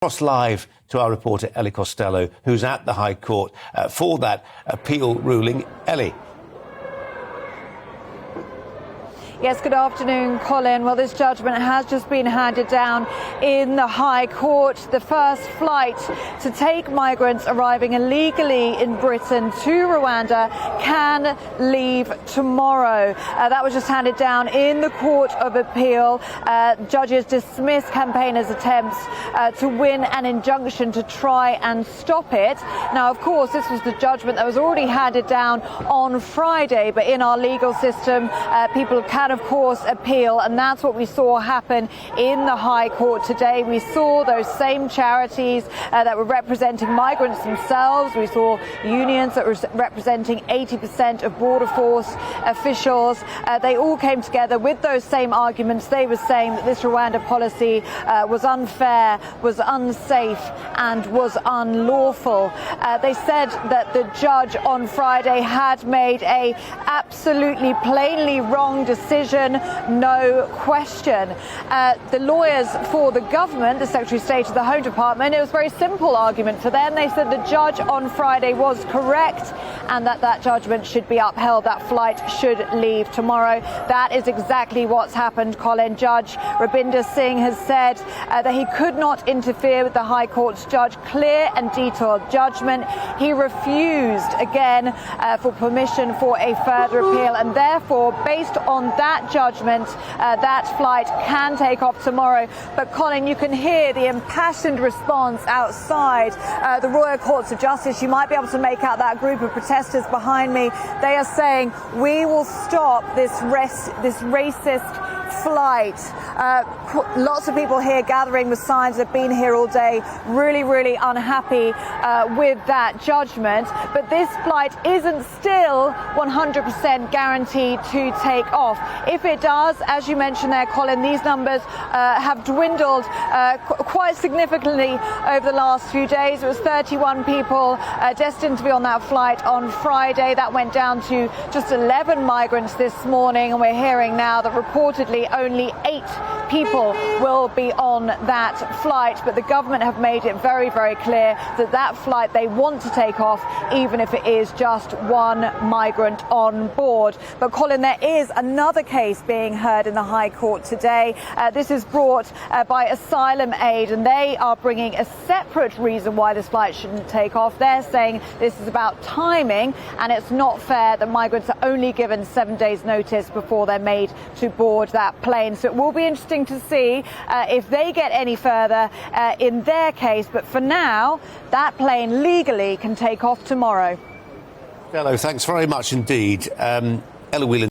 Across live to our reporter Ellie Costello, who's at the High Court for that appeal ruling. Ellie. Yes, good afternoon, Colin. Well, this judgment has just been handed down in the High Court. The first flight to take migrants arriving illegally in Britain to Rwanda can leave tomorrow. That was just handed down in the Court of Appeal. Judges dismissed campaigners' attempts to win an injunction to try and stop it. Now, of course, this was the judgment that was already handed down on Friday, but in our legal system, people can, of course, appeal, and that's what we saw happen in the High Court today. We saw those same charities that were representing migrants themselves. We saw unions that were representing 80% of Border Force officials. They all came together with those same arguments. They were saying that this Rwanda policy was unfair, was unsafe, and was unlawful. They said that the judge on Friday had made a absolutely plainly wrong decision, no question. The lawyers for the government, the Secretary of State of the Home Department, it was a very simple argument for them. They said the judge on Friday was correct and that judgment should be upheld. That flight should leave tomorrow. That is exactly what's happened, Colin. Judge Rabinder Singh has said that he could not interfere with the High Court's clear and detailed judgment. He refused again for permission for a further appeal, and therefore, based on that judgment, that flight can take off tomorrow. But Colin, you can hear the impassioned response outside the Royal Courts of Justice. You might be able to make out that group of protesters behind me. They are saying, we will stop this racist flight. Lots of people here gathering with signs, have been here all day, really unhappy with that judgment. But this flight isn't still 100% guaranteed to take off. If it does, as you mentioned there, Colin, these numbers have dwindled quite significantly over the last few days. It was 31 people destined to be on that flight on Friday. That went down to just 11 migrants this morning, and we're hearing now that reportedly only 8 people will be on that flight. But the government have made it very clear that that flight they want to take off, even if it is just one migrant on board. But Colin, there is another case being heard in the High Court today. This is brought by Asylum Aid, and they are bringing a separate reason why this flight shouldn't take off. They're saying this is about timing, and it's not fair that migrants are only given 7 days notice before they're made to board that plane. So it will be interesting to see if they get any further in their case. But for now, that plane legally can take off tomorrow. Hello, thanks very much indeed. Ella Whelan.